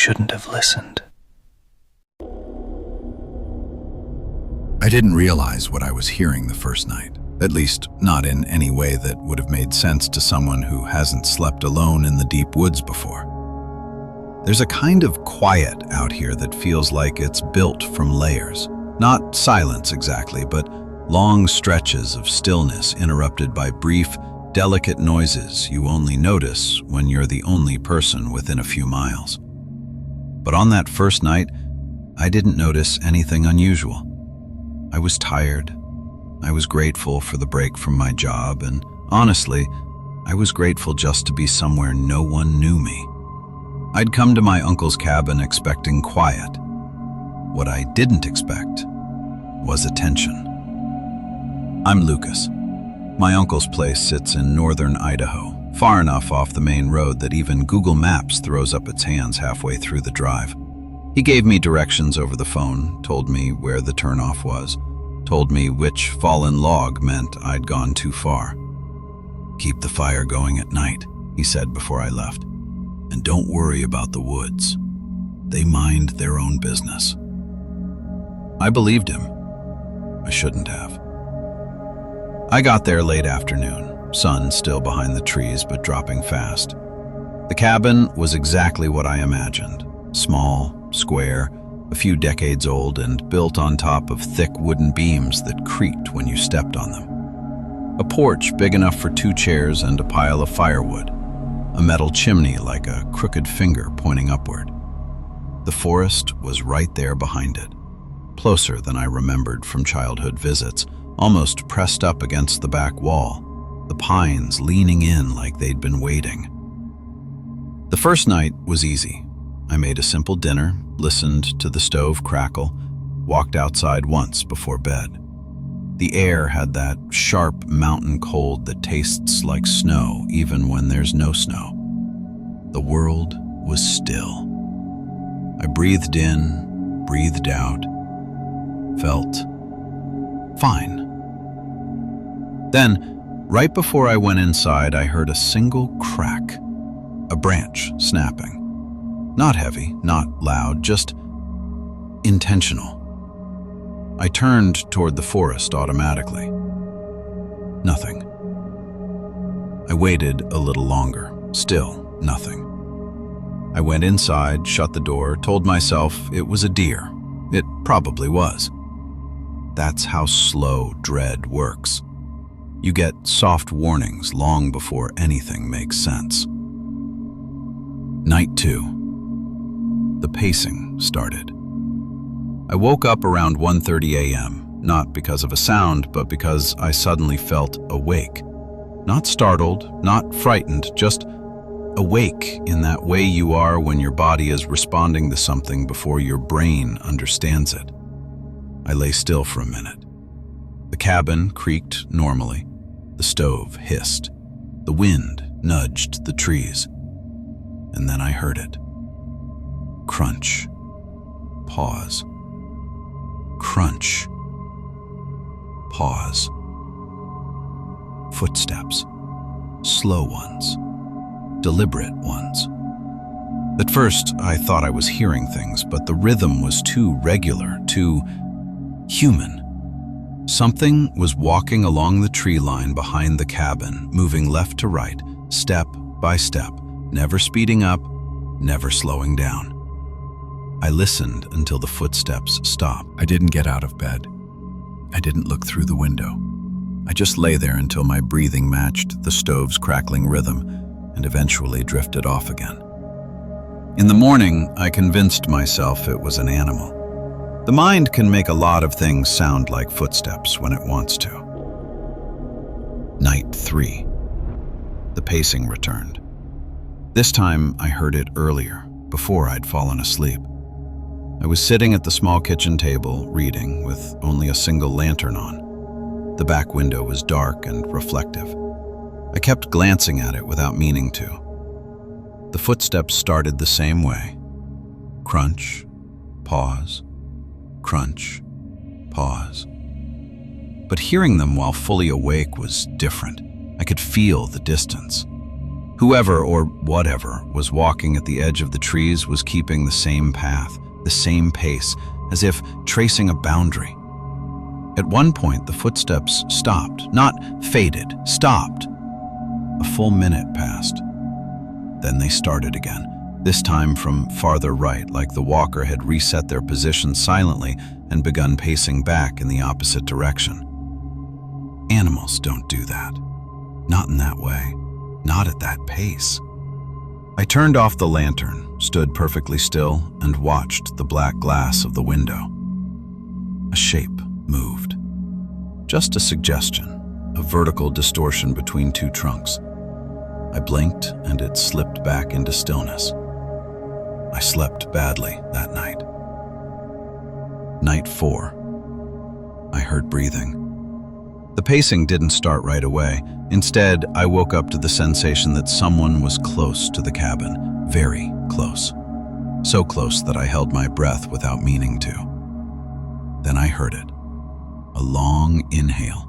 shouldn't have listened. I didn't realize what I was hearing the first night, at least not in any way that would have made sense to someone who hasn't slept alone in the deep woods before. There's a kind of quiet out here that feels like it's built from layers. Not silence exactly, but long stretches of stillness interrupted by brief, delicate noises you only notice when you're the only person within a few miles. But on that first night, I didn't notice anything unusual. I was tired. I was grateful for the break from my job, and honestly, I was grateful just to be somewhere no one knew me. I'd come to my uncle's cabin expecting quiet. What I didn't expect was attention. I'm Lucas. My uncle's place sits in northern Idaho, far enough off the main road that even Google Maps throws up its hands halfway through the drive. He gave me directions over the phone, told me where the turnoff was, told me which fallen log meant I'd gone too far. "Keep the fire going at night," he said before I left. "And don't worry about the woods. They mind their own business." I believed him. I shouldn't have. I got there late afternoon, sun still behind the trees but dropping fast. The cabin was exactly what I imagined. Small, square, a few decades old, and built on top of thick wooden beams that creaked when you stepped on them. A porch big enough for 2 chairs and a pile of firewood. A metal chimney like a crooked finger pointing upward. The forest was right there behind it, closer than I remembered from childhood visits, almost pressed up against the back wall, the pines leaning in like they'd been waiting. The first night was easy. I made a simple dinner, listened to the stove crackle, walked outside once before bed. The air had that sharp mountain cold that tastes like snow even when there's no snow. The world was still. I breathed in, breathed out, felt fine. Then, right before I went inside, I heard a single crack, a branch snapping. Not heavy, not loud, just intentional. I turned toward the forest automatically. Nothing. I waited a little longer. Still nothing. I went inside, shut the door, told myself it was a deer. It probably was. That's how slow dread works. You get soft warnings long before anything makes sense. Night 2. The pacing started. I woke up around 1:30 a.m., not because of a sound, but because I suddenly felt awake. Not startled, not frightened, just awake in that way you are when your body is responding to something before your brain understands it. I lay still for a minute. The cabin creaked normally. The stove hissed. The wind nudged the trees. And then I heard it. Crunch. Pause. Crunch. Pause. Footsteps. Slow ones. Deliberate ones. At first, I thought I was hearing things, but the rhythm was too regular, too human. Something was walking along the tree line behind the cabin, moving left to right, step by step, never speeding up, never slowing down. I listened until the footsteps stopped. I didn't get out of bed. I didn't look through the window. I just lay there until my breathing matched the stove's crackling rhythm and eventually drifted off again. In the morning, I convinced myself it was an animal. The mind can make a lot of things sound like footsteps when it wants to. Night 3. The pacing returned. This time, I heard it earlier, before I'd fallen asleep. I was sitting at the small kitchen table, reading, with only a single lantern on. The back window was dark and reflective. I kept glancing at it without meaning to. The footsteps started the same way. Crunch, pause, crunch, pause. But hearing them while fully awake was different. I could feel the distance. Whoever or whatever was walking at the edge of the trees was keeping the same path, the same pace, as if tracing a boundary. At one point, the footsteps stopped, not faded, stopped. A full minute passed. Then they started again, this time from farther right, like the walker had reset their position silently and begun pacing back in the opposite direction. Animals don't do that. Not in that way. Not at that pace. I turned off the lantern, stood perfectly still, and watched the black glass of the window. A shape moved. Just a suggestion, a vertical distortion between two trunks. I blinked and it slipped back into stillness. I slept badly that night. Night 4. I heard breathing. The pacing didn't start right away. Instead, I woke up to the sensation that someone was close to the cabin, very close. So close that I held my breath without meaning to. Then I heard it. A long inhale,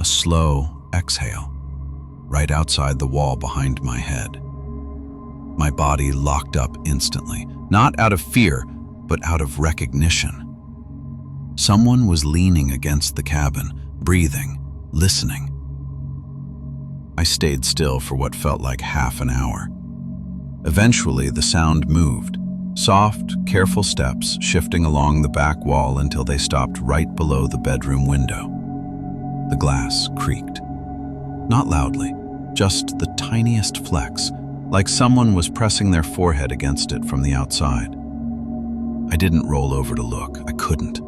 a slow exhale, right outside the wall behind my head. My body locked up instantly, not out of fear, but out of recognition. Someone was leaning against the cabin, breathing, listening. I stayed still for what felt like half an hour. Eventually, the sound moved, soft, careful steps shifting along the back wall until they stopped right below the bedroom window. The glass creaked. Not loudly, just the tiniest flex, like someone was pressing their forehead against it from the outside. I didn't roll over to look. I couldn't.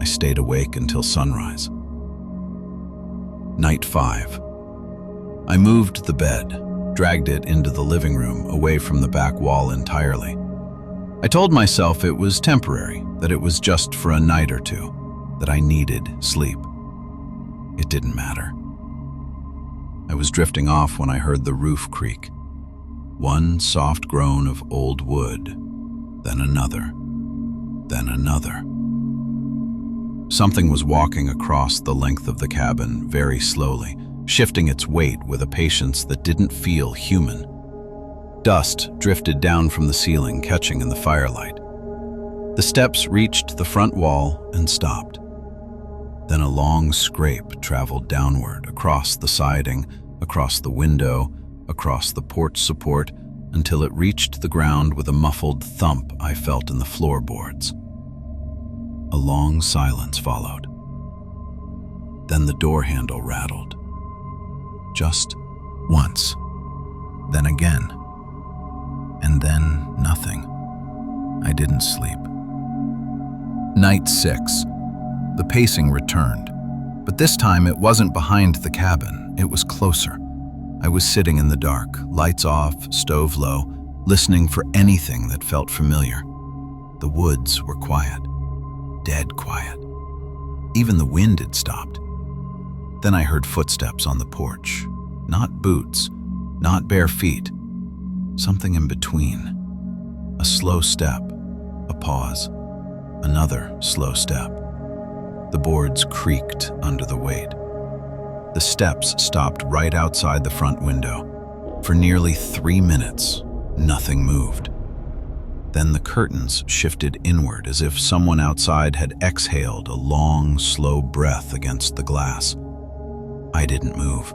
I stayed awake until sunrise. Night 5. I moved the bed, dragged it into the living room, away from the back wall entirely. I told myself it was temporary, that it was just for a night or two, that I needed sleep. It didn't matter. I was drifting off when I heard the roof creak. One soft groan of old wood, then another, then another. Something was walking across the length of the cabin very slowly, shifting its weight with a patience that didn't feel human. Dust drifted down from the ceiling, catching in the firelight. The steps reached the front wall and stopped. Then a long scrape traveled downward, across the siding, across the window, across the porch support, until it reached the ground with a muffled thump I felt in the floorboards. A long silence followed. Then the door handle rattled. Just once, then again, and then nothing. I didn't sleep. Night 6. The pacing returned, but this time it wasn't behind the cabin, it was closer. I was sitting in the dark, lights off, stove low, listening for anything that felt familiar. The woods were quiet, dead quiet. Even the wind had stopped. Then I heard footsteps on the porch. Not boots, not bare feet. Something in between. A slow step, a pause, another slow step. The boards creaked under the weight. The steps stopped right outside the front window. For nearly 3 minutes, nothing moved. Then the curtains shifted inward as if someone outside had exhaled a long, slow breath against the glass. I didn't move.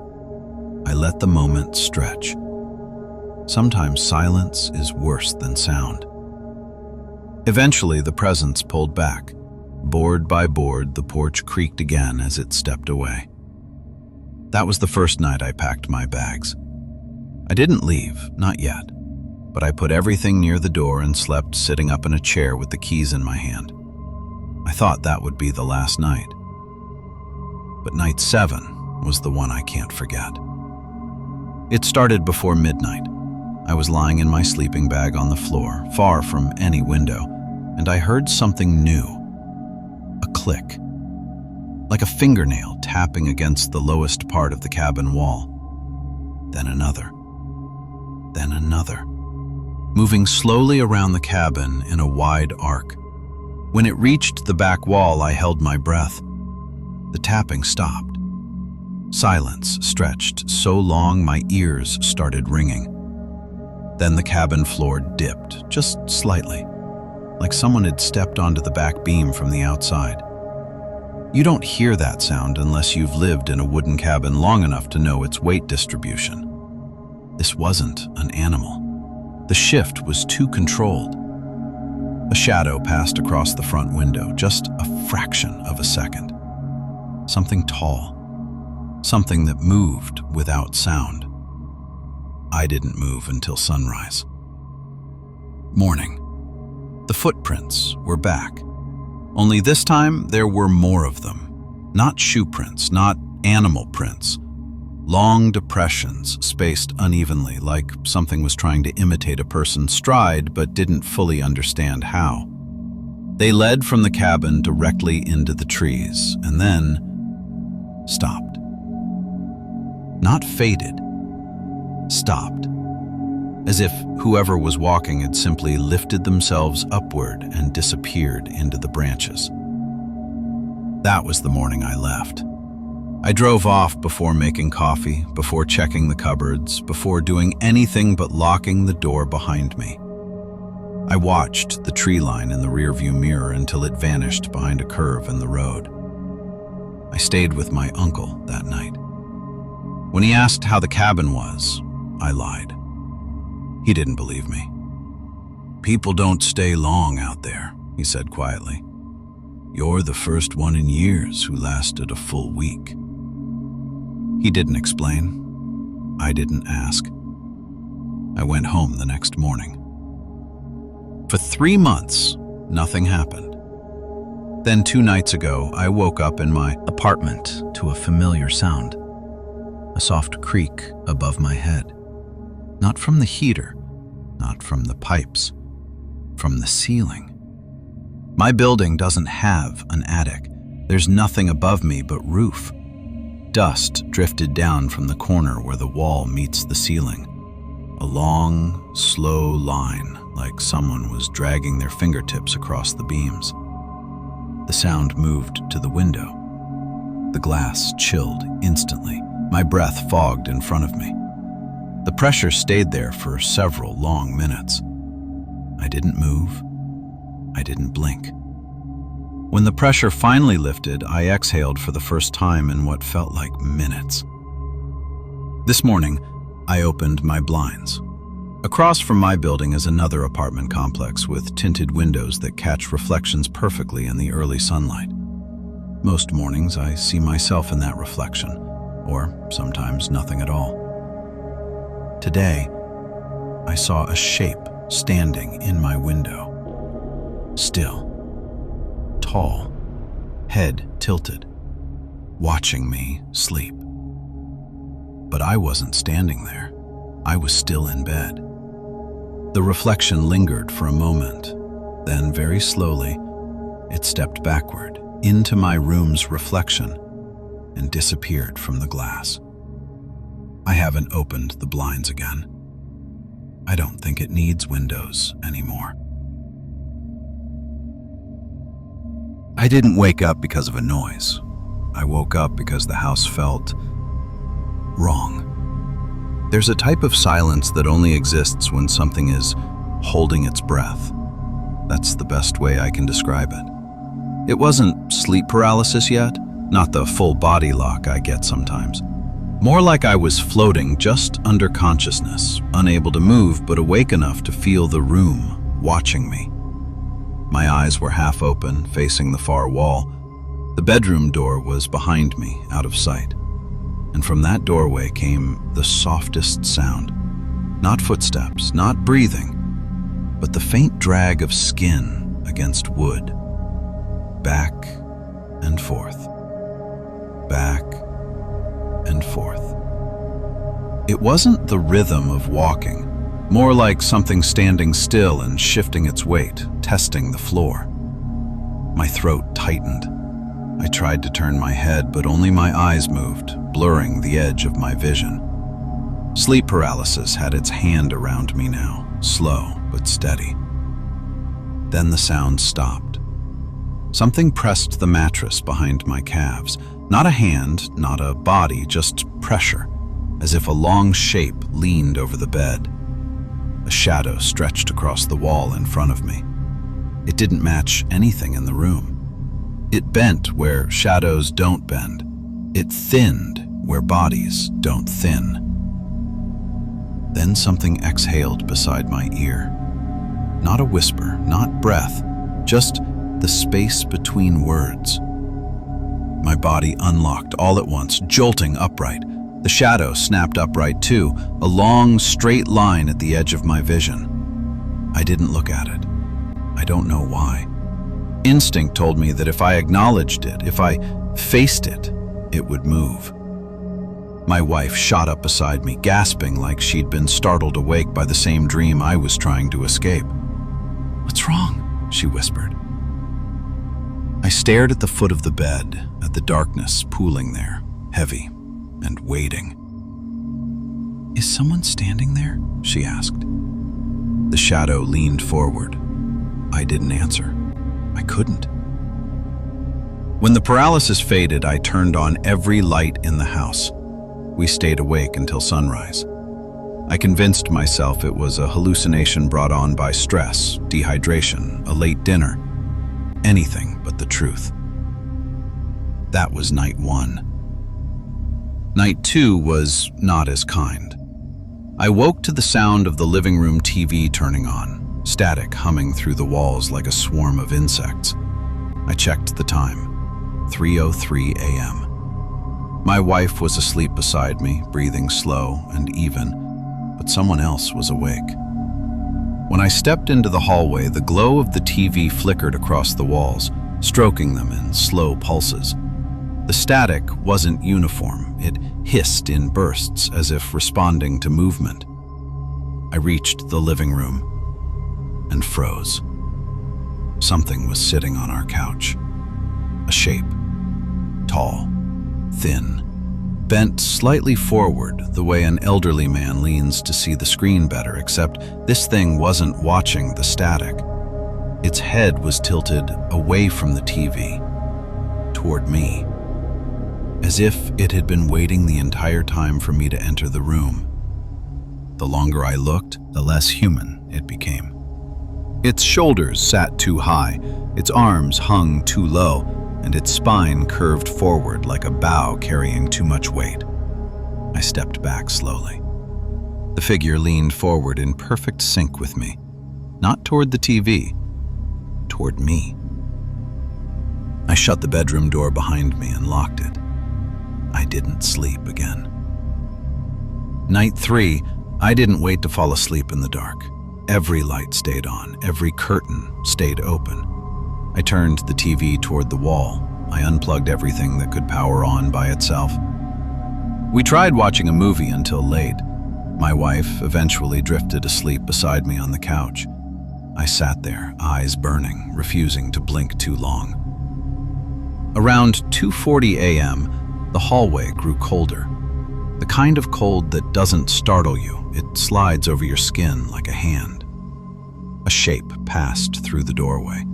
I let the moment stretch. Sometimes silence is worse than sound. Eventually, the presence pulled back. Board by board, the porch creaked again as it stepped away. That was the first night I packed my bags. I didn't leave, not yet, but I put everything near the door and slept sitting up in a chair with the keys in my hand. I thought that would be the last night. But night 7 was the one I can't forget. It started before midnight. I was lying in my sleeping bag on the floor, far from any window, and I heard something new. A click, like a fingernail tapping against the lowest part of the cabin wall. Then another, moving slowly around the cabin in a wide arc. When it reached the back wall, I held my breath. The tapping stopped. Silence stretched so long my ears started ringing. Then the cabin floor dipped, just slightly, like someone had stepped onto the back beam from the outside. You don't hear that sound unless you've lived in a wooden cabin long enough to know its weight distribution. This wasn't an animal. The shift was too controlled. A shadow passed across the front window, just a fraction of a second. Something tall. Something that moved without sound. I didn't move until sunrise. Morning. The footprints were back. Only this time there were more of them. Not shoe prints, not animal prints. Long depressions spaced unevenly, like something was trying to imitate a person's stride but didn't fully understand how. They led from the cabin directly into the trees, and then stopped. Not faded, stopped. As if whoever was walking had simply lifted themselves upward and disappeared into the branches. That was the morning I left. I drove off before making coffee, before checking the cupboards, before doing anything but locking the door behind me. I watched the tree line in the rearview mirror until it vanished behind a curve in the road. I stayed with my uncle that night. When he asked how the cabin was, I lied. He didn't believe me. "People don't stay long out there," he said quietly. "You're the first one in years who lasted a full week." He didn't explain. I didn't ask. I went home the next morning. For 3 months, nothing happened. Then 2 nights ago, I woke up in my apartment to a familiar sound. A soft creak above my head. Not from the heater, not from the pipes, from the ceiling. My building doesn't have an attic. There's nothing above me but roof. Dust drifted down from the corner where the wall meets the ceiling. A long, slow line, like someone was dragging their fingertips across the beams. The sound moved to the window. The glass chilled instantly. My breath fogged in front of me. The pressure stayed there for several long minutes. I didn't move. I didn't blink. When the pressure finally lifted, I exhaled for the first time in what felt like minutes. This morning, I opened my blinds. Across from my building is another apartment complex with tinted windows that catch reflections perfectly in the early sunlight. Most mornings, I see myself in that reflection, or sometimes nothing at all. Today, I saw a shape standing in my window. Still, tall, head tilted, watching me sleep. But I wasn't standing there. I was still in bed. The reflection lingered for a moment. Then, very slowly, it stepped backward into my room's reflection and disappeared from the glass. I haven't opened the blinds again. I don't think it needs windows anymore. I didn't wake up because of a noise. I woke up because the house felt wrong. There's a type of silence that only exists when something is holding its breath. That's the best way I can describe it. It wasn't sleep paralysis yet, not the full body lock I get sometimes. More like I was floating just under consciousness, unable to move but awake enough to feel the room watching me. My eyes were half open, facing the far wall. The bedroom door was behind me, out of sight. And from that doorway came the softest sound. Not footsteps, not breathing, but the faint drag of skin against wood. Back and forth. Back and forth. It wasn't the rhythm of walking, more like something standing still and shifting its weight, testing the floor. My throat tightened. I tried to turn my head, but only my eyes moved, blurring the edge of my vision. Sleep paralysis had its hand around me now, slow but steady. Then the sound stopped. Something pressed the mattress behind my calves, Not a hand, not a body, just pressure, as if a long shape leaned over the bed. A shadow stretched across the wall in front of me. It didn't match anything in the room. It bent where shadows don't bend. It thinned where bodies don't thin. Then something exhaled beside my ear. Not a whisper, not breath, just the space between words. My body unlocked all at once, jolting upright. The shadow snapped upright too, a long, straight line at the edge of my vision. I didn't look at it. I don't know why. Instinct told me that if I acknowledged it, if I faced it, it would move. My wife shot up beside me, gasping like she'd been startled awake by the same dream I was trying to escape. "What's wrong?" she whispered. I stared at the foot of the bed, at the darkness pooling there, heavy and waiting. "Is someone standing there?" she asked. The shadow leaned forward. I didn't answer. I couldn't. When the paralysis faded, I turned on every light in the house. We stayed awake until sunrise. I convinced myself it was a hallucination brought on by stress, dehydration, a late dinner. Anything but the truth. That was night 1. Night 2 was not as kind. I woke to the sound of the living room TV turning on, static humming through the walls like a swarm of insects. I checked the time, 3:03 a.m. My wife was asleep beside me, breathing slow and even, but someone else was awake. When I stepped into the hallway, the glow of the TV flickered across the walls, stroking them in slow pulses. The static wasn't uniform. It hissed in bursts as if responding to movement. I reached the living room and froze. Something was sitting on our couch. A shape. Tall, thin, bent slightly forward the way an elderly man leans to see the screen better, except this thing wasn't watching the static. Its head was tilted away from the TV, toward me, as if it had been waiting the entire time for me to enter the room. The longer I looked, the less human it became. Its shoulders sat too high, its arms hung too low, and its spine curved forward like a bow carrying too much weight. I stepped back slowly. The figure leaned forward in perfect sync with me, not toward the TV, toward me. I shut the bedroom door behind me and locked it. I didn't sleep again. Night 3, I didn't wait to fall asleep in the dark. Every light stayed on, every curtain stayed open. I turned the TV toward the wall. I unplugged everything that could power on by itself. We tried watching a movie until late. My wife eventually drifted asleep beside me on the couch. I sat there, eyes burning, refusing to blink too long. Around 2:40 a.m., the hallway grew colder. The kind of cold that doesn't startle you, it slides over your skin like a hand. A shape passed through the doorway.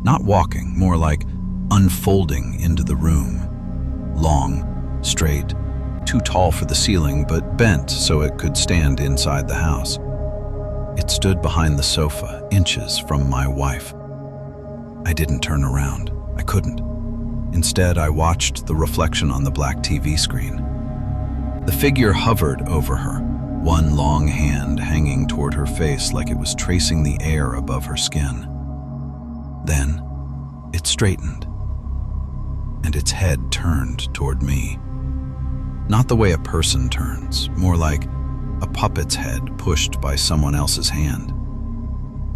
Not walking, more like unfolding into the room. Long, straight, too tall for the ceiling, but bent so it could stand inside the house. It stood behind the sofa, inches from my wife. I didn't turn around. I couldn't. Instead, I watched the reflection on the black TV screen. The figure hovered over her, one long hand hanging toward her face like it was tracing the air above her skin. Then, it straightened, and its head turned toward me. Not the way a person turns, more like a puppet's head pushed by someone else's hand.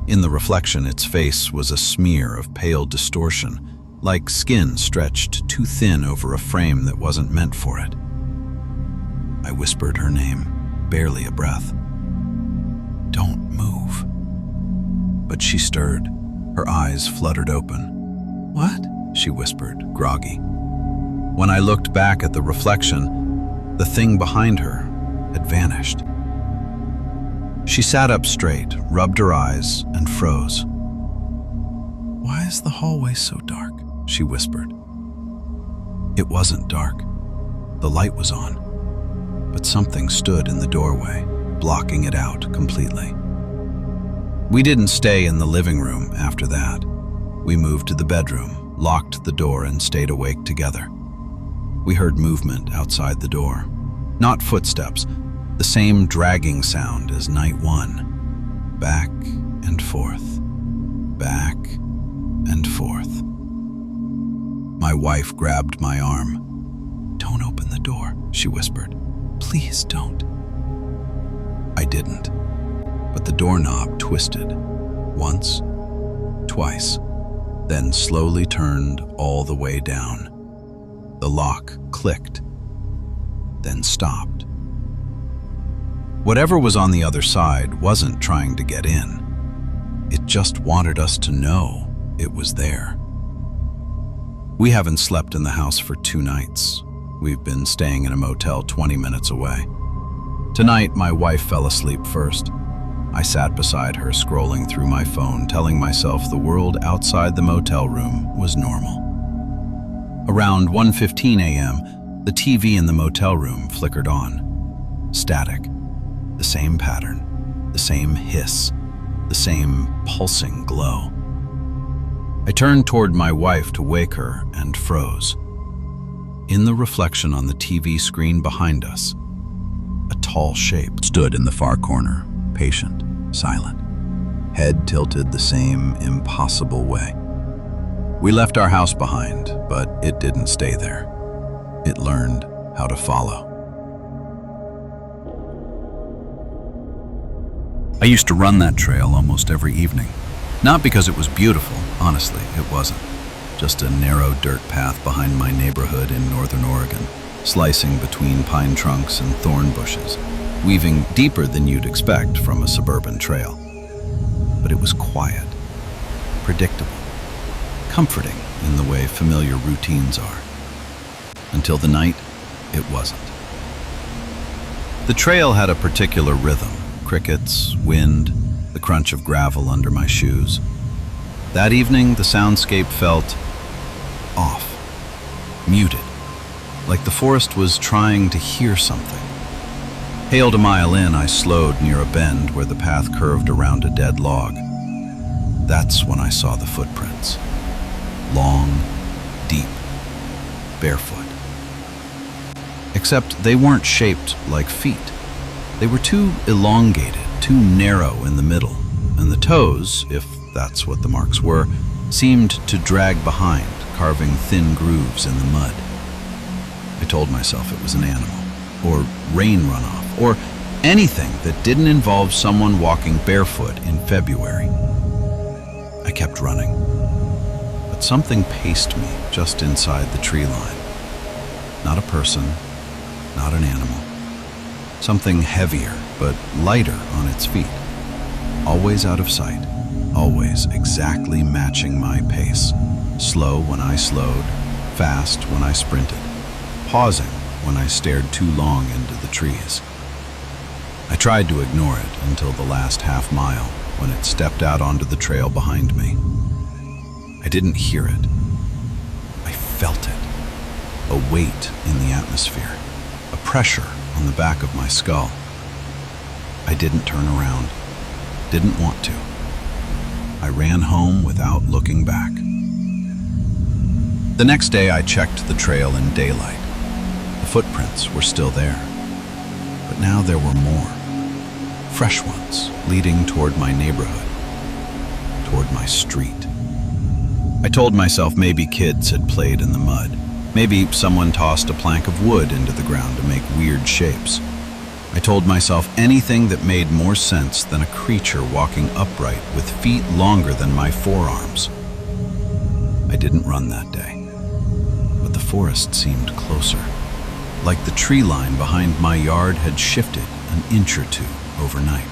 In the reflection, its face was a smear of pale distortion, like skin stretched too thin over a frame that wasn't meant for it. I whispered her name, barely a breath. "Don't move." But she stirred. Her eyes fluttered open. "What?" she whispered, groggy. When I looked back at the reflection, the thing behind her had vanished. She sat up straight, rubbed her eyes, and froze. "Why is the hallway so dark?" she whispered. It wasn't dark. The light was on, but something stood in the doorway, blocking it out completely. We didn't stay in the living room after that. We moved to the bedroom, locked the door, and stayed awake together. We heard movement outside the door. Not footsteps, the same dragging sound as night one. Back and forth, back and forth. My wife grabbed my arm. "Don't open the door," she whispered. "Please don't." I didn't, but the doorknob twisted. Once, twice, then slowly turned all the way down. The lock clicked, then stopped. Whatever was on the other side wasn't trying to get in. It just wanted us to know it was there. We haven't slept in the house for 2 nights. We've been staying in a motel 20 minutes away. Tonight, my wife fell asleep first. I sat beside her, scrolling through my phone, telling myself the world outside the motel room was normal. Around 1:15 a.m., the TV in the motel room flickered on. Static. The same pattern, the same hiss, the same pulsing glow. I turned toward my wife to wake her and froze. In the reflection on the TV screen behind us, a tall shape stood in the far corner, patient, silent, head tilted the same impossible way. We left our house behind, but it didn't stay there. It learned how to follow. I used to run that trail almost every evening. Not because it was beautiful, honestly, it wasn't. Just a narrow dirt path behind my neighborhood in northern Oregon, slicing between pine trunks and thorn bushes, weaving deeper than you'd expect from a suburban trail. But it was quiet, predictable, comforting in the way familiar routines are. Until the night, it wasn't. The trail had a particular rhythm: crickets, wind, the crunch of gravel under my shoes. That evening, the soundscape felt off, muted, like the forest was trying to hear something. Hailed a mile in, I slowed near a bend where the path curved around a dead log. That's when I saw the footprints. Long, deep, barefoot. Except they weren't shaped like feet. They were too elongated, too narrow in the middle, and the toes, if that's what the marks were, seemed to drag behind, carving thin grooves in the mud. I told myself it was an animal, or rain runoff, or anything that didn't involve someone walking barefoot in February. I kept running, but something paced me just inside the tree line. Not a person, not an animal. Something heavier, but lighter on its feet. Always out of sight, always exactly matching my pace. Slow when I slowed, fast when I sprinted, pausing when I stared too long into the trees. I tried to ignore it until the last half mile, when it stepped out onto the trail behind me. I didn't hear it. I felt it. A weight in the atmosphere, a pressure on the back of my skull. I didn't turn around, didn't want to. I ran home without looking back. The next day I checked the trail in daylight. The footprints were still there, but now there were more. Fresh ones leading toward my neighborhood, toward my street. I told myself maybe kids had played in the mud. Maybe someone tossed a plank of wood into the ground to make weird shapes. I told myself anything that made more sense than a creature walking upright with feet longer than my forearms. I didn't run that day, but the forest seemed closer, like the tree line behind my yard had shifted an inch or two overnight.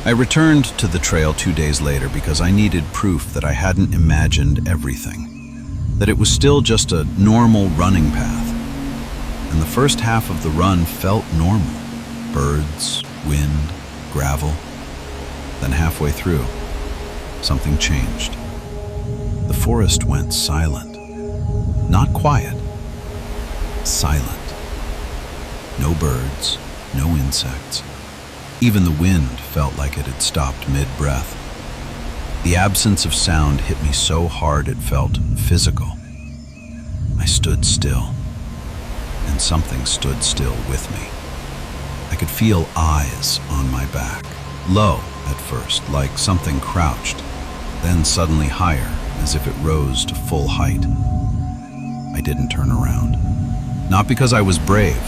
I returned to the trail 2 days later because I needed proof that I hadn't imagined everything, that it was still just a normal running path. And the first half of the run felt normal. Birds, wind, gravel. Then halfway through, something changed. The forest went silent. not quiet, silent. No birds, no insects. Even the wind felt like it had stopped mid-breath. The absence of sound hit me so hard it felt physical. I stood still, and something stood still with me. I could feel eyes on my back, low at first, like something crouched, then suddenly higher, as if it rose to full height. I didn't turn around. Not because I was brave,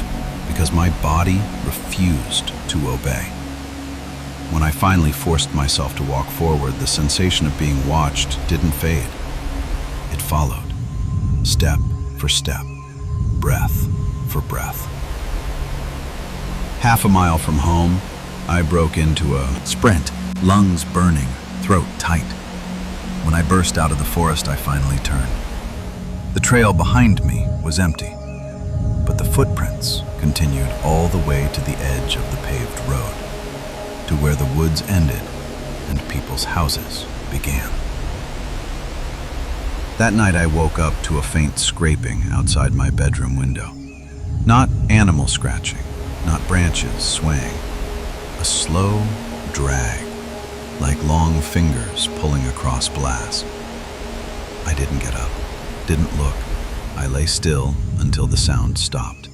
because my body refused to obey. When I finally forced myself to walk forward, the sensation of being watched didn't fade. It followed, step for step, breath for breath. Half a mile from home, I broke into a sprint, lungs burning, throat tight. When I burst out of the forest, I finally turned. The trail behind me was empty, but the footprints continued all the way to the edge of the paved road, to where the woods ended and people's houses began. That night I woke up to a faint scraping outside my bedroom window. Not animal scratching, not branches swaying. A slow drag, like long fingers pulling across glass. I didn't get up, didn't look. I lay still until the sound stopped.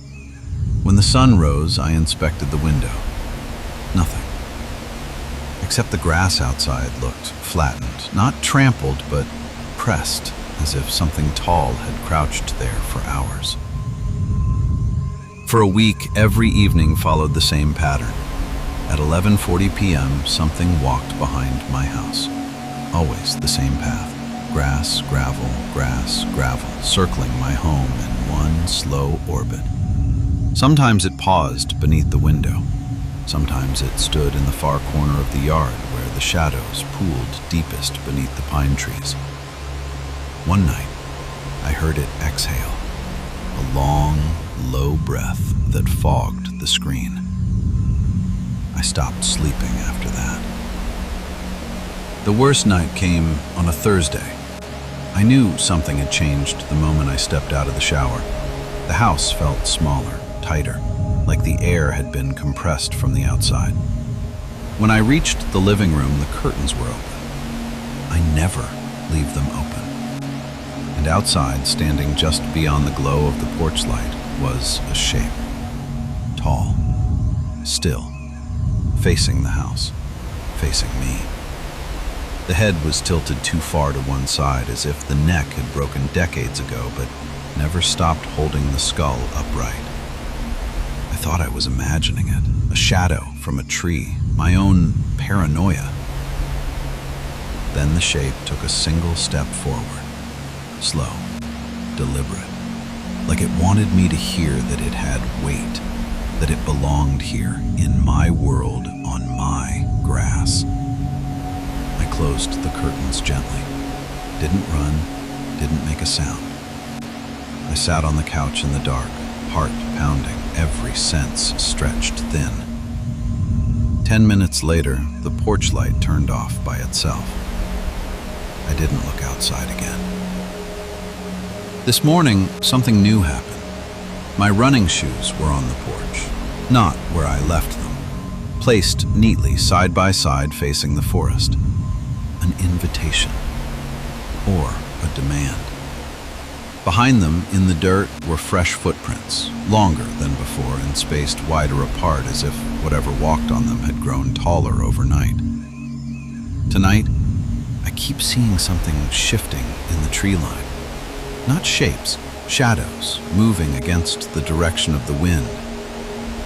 When the sun rose, I inspected the window. Nothing. Except the grass outside looked flattened, not trampled, but pressed, as if something tall had crouched there for hours. For a week, every evening followed the same pattern. At 11:40 p.m., something walked behind my house. Always the same path. Grass, gravel, circling my home in one slow orbit. Sometimes it paused beneath the window. Sometimes it stood in the far corner of the yard where the shadows pooled deepest beneath the pine trees. One night, I heard it exhale, a long, low breath that fogged the screen. I stopped sleeping after that. The worst night came on a Thursday. I knew something had changed the moment I stepped out of the shower. The house felt smaller, tighter, like the air had been compressed from the outside. When I reached the living room, the curtains were open. I never leave them open. And outside, standing just beyond the glow of the porch light, was a shape. Tall, still, facing the house, facing me. The head was tilted too far to one side, as if the neck had broken decades ago, but never stopped holding the skull upright. I thought I was imagining it, a shadow from a tree, my own paranoia. Then the shape took a single step forward, slow, deliberate, like it wanted me to hear that it had weight, that it belonged here, in my world, on my grass. I closed the curtains gently, didn't run, didn't make a sound. I sat on the couch in the dark, heart pounding, every sense stretched thin. 10 minutes later, the porch light turned off by itself. I didn't look outside again. This morning, something new happened. My running shoes were on the porch, not where I left them, placed neatly side by side facing the forest. An invitation, or a demand. Behind them, in the dirt, were fresh footprints, longer than before and spaced wider apart as if whatever walked on them had grown taller overnight. Tonight, I keep seeing something shifting in the tree line. Not shapes, shadows, moving against the direction of the wind.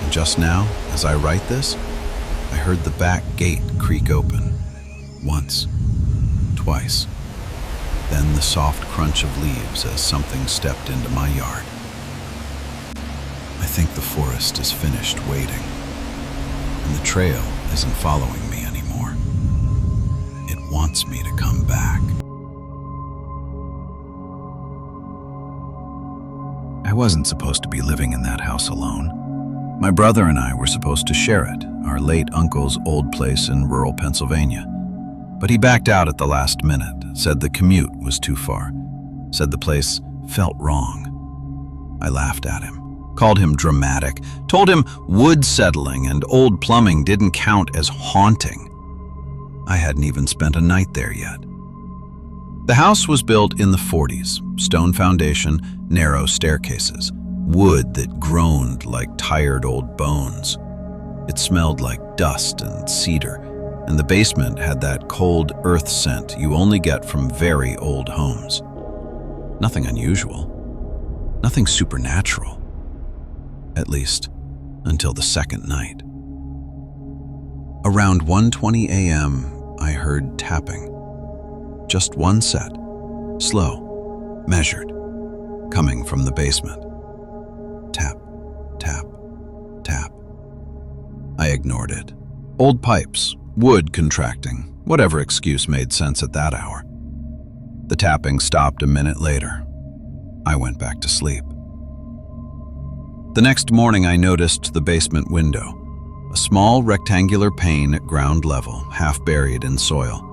And just now, as I write this, I heard the back gate creak open. Once, twice. Then the soft crunch of leaves as something stepped into my yard. I think the forest is finished waiting, and the trail isn't following me anymore. It wants me to come back. I wasn't supposed to be living in that house alone. My brother and I were supposed to share it, our late uncle's old place in rural Pennsylvania. But he backed out at the last minute, said the commute was too far, said the place felt wrong. I laughed at him, called him dramatic, told him wood settling and old plumbing didn't count as haunting. I hadn't even spent a night there yet. The house was built in the 40s, stone foundation, narrow staircases, wood that groaned like tired old bones. It smelled like dust and cedar, and the basement had that cold earth scent you only get from very old homes. Nothing unusual, nothing supernatural, at least until the second night. Around 1:20 a.m., I heard tapping. Just one set, slow, measured, coming from the basement. Tap, tap, tap. I ignored it. Old pipes, wood contracting, whatever excuse made sense at that hour. The tapping stopped a minute later. I went back to sleep. The next morning I noticed the basement window, a small rectangular pane at ground level, half buried in soil.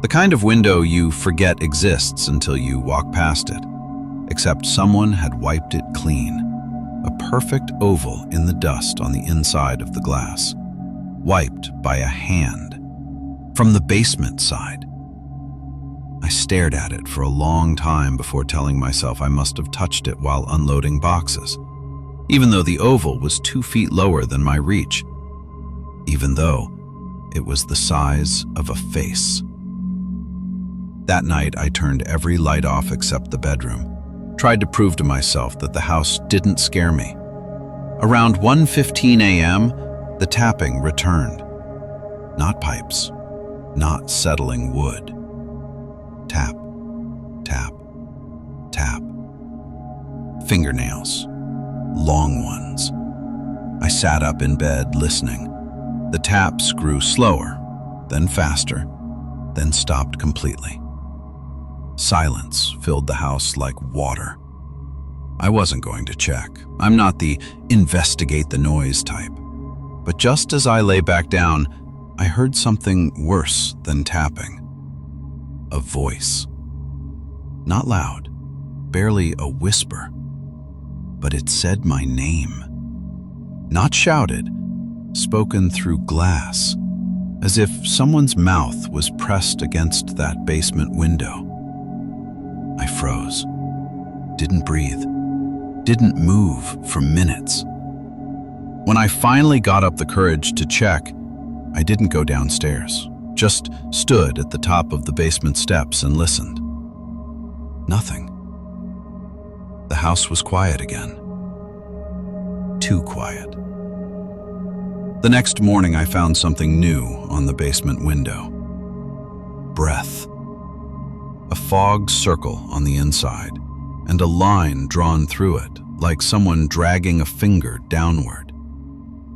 The kind of window you forget exists until you walk past it, except someone had wiped it clean. A perfect oval in the dust on the inside of the glass, wiped by a hand, from the basement side. I stared at it for a long time before telling myself I must have touched it while unloading boxes, even though the oval was 2 feet lower than my reach, even though it was the size of a face. That night, I turned every light off except the bedroom, tried to prove to myself that the house didn't scare me. Around 1:15 a.m., the tapping returned. Not pipes, not settling wood. Tap, tap, tap. Fingernails, long ones. I sat up in bed listening. The taps grew slower, then faster, then stopped completely. Silence filled the house like water. I wasn't going to check. I'm not the investigate the noise type. But just as I lay back down, I heard something worse than tapping. A voice. Not loud, barely a whisper, but it said my name. Not shouted, spoken through glass, as if someone's mouth was pressed against that basement window. I froze, didn't breathe, didn't move for minutes. When I finally got up the courage to check, I didn't go downstairs, just stood at the top of the basement steps and listened. Nothing. The house was quiet again. Too quiet. The next morning I found something new on the basement window. Breath. A fogged circle on the inside, and a line drawn through it, like someone dragging a finger downward.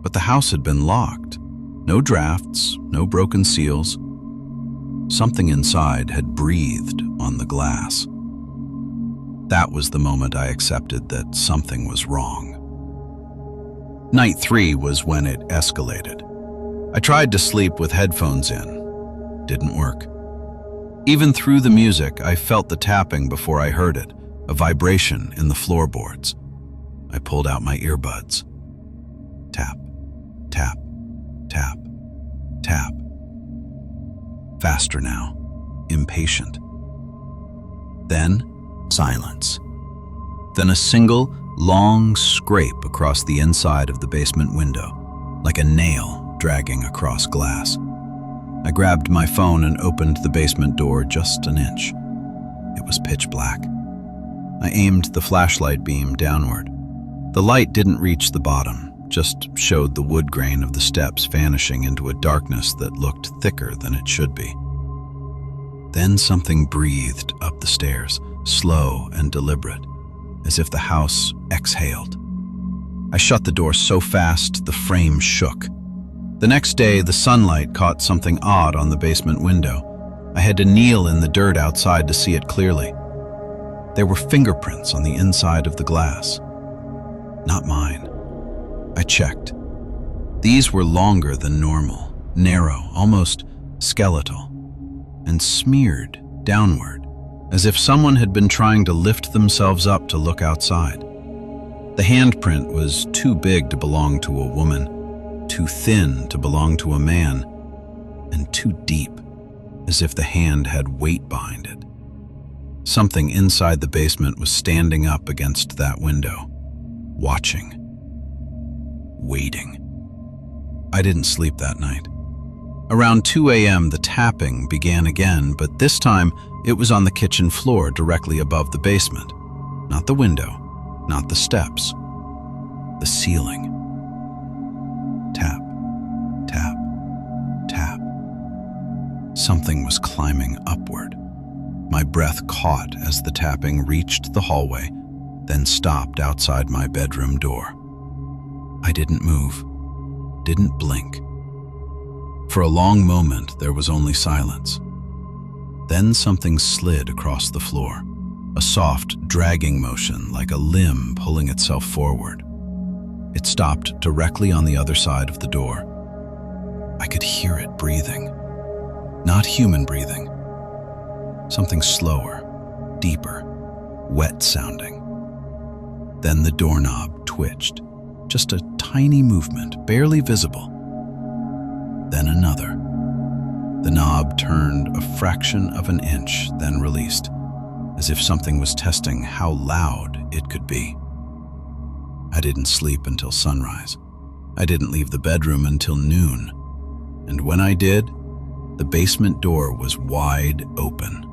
But the house had been locked. No drafts, no broken seals. Something inside had breathed on the glass. That was the moment I accepted that something was wrong. Night 3 was when it escalated. I tried to sleep with headphones in. Didn't work. Even through the music, I felt the tapping before I heard it, a vibration in the floorboards. I pulled out my earbuds. Tap, tap, tap, tap. Faster now, impatient. Then, silence. Then a single, long scrape across the inside of the basement window, like a nail dragging across glass. I grabbed my phone and opened the basement door just an inch. It was pitch black. I aimed the flashlight beam downward. The light didn't reach the bottom, just showed the wood grain of the steps vanishing into a darkness that looked thicker than it should be. Then something breathed up the stairs, slow and deliberate, as if the house exhaled. I shut the door so fast the frame shook. The next day, the sunlight caught something odd on the basement window. I had to kneel in the dirt outside to see it clearly. There were fingerprints on the inside of the glass. Not mine. I checked. These were longer than normal, narrow, almost skeletal, and smeared downward, as if someone had been trying to lift themselves up to look outside. The handprint was too big to belong to a woman, too thin to belong to a man, and too deep, as if the hand had weight behind it. Something inside the basement was standing up against that window, watching, waiting. I didn't sleep that night. Around 2 a.m., the tapping began again, but this time it was on the kitchen floor directly above the basement. Not the window, not the steps, the ceiling. Tap, tap, tap. Something was climbing upward. My breath caught as the tapping reached the hallway, then stopped outside my bedroom door. I didn't move, didn't blink. For a long moment, there was only silence. Then something slid across the floor, a soft, dragging motion like a limb pulling itself forward. It stopped directly on the other side of the door. I could hear it breathing. Not human breathing. Something slower, deeper, wet-sounding. Then the doorknob twitched, just a tiny movement, barely visible. Then another. The knob turned a fraction of an inch, then released, as if something was testing how loud it could be. I didn't sleep until sunrise. I didn't leave the bedroom until noon. And when I did, the basement door was wide open.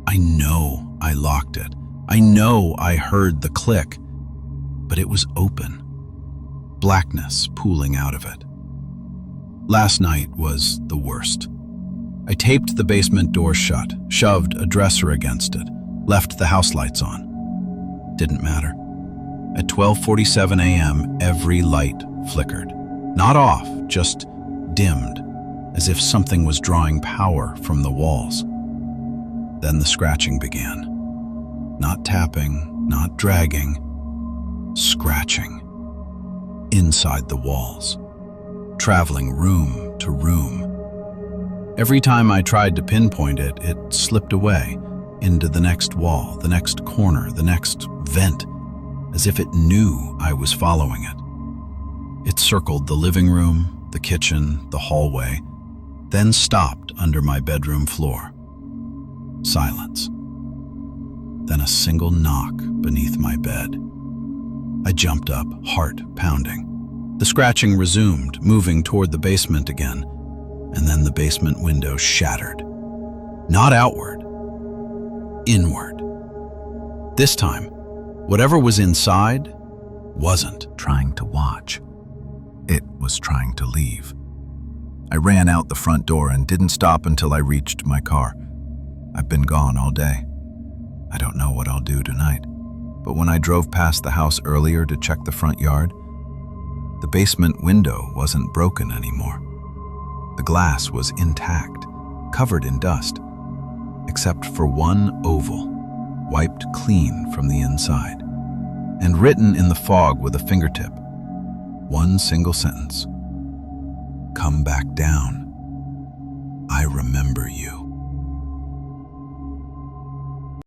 I know I locked it. I know I heard the click, but it was open. Blackness pooling out of it. Last night was the worst. I taped the basement door shut, shoved a dresser against it, left the house lights on. Didn't matter. At 12:47 a.m., every light flickered. Not off, just dimmed, as if something was drawing power from the walls. Then the scratching began. Not tapping, not dragging, scratching. Inside the walls. Traveling room to room. Every time I tried to pinpoint it, it slipped away into the next wall, the next corner, the next vent, as if it knew I was following it. It circled the living room, the kitchen, the hallway, then stopped under my bedroom floor. Silence. Then a single knock beneath my bed. I jumped up, heart pounding. The scratching resumed, moving toward the basement again, and then the basement window shattered. Not outward, inward. This time, whatever was inside wasn't trying to watch. It was trying to leave. I ran out the front door and didn't stop until I reached my car. I've been gone all day. I don't know what I'll do tonight, but when I drove past the house earlier to check the front yard, the basement window wasn't broken anymore. The glass was intact, covered in dust, except for one oval, wiped clean from the inside, and written in the fog with a fingertip. One single sentence. Come back down. I remember you.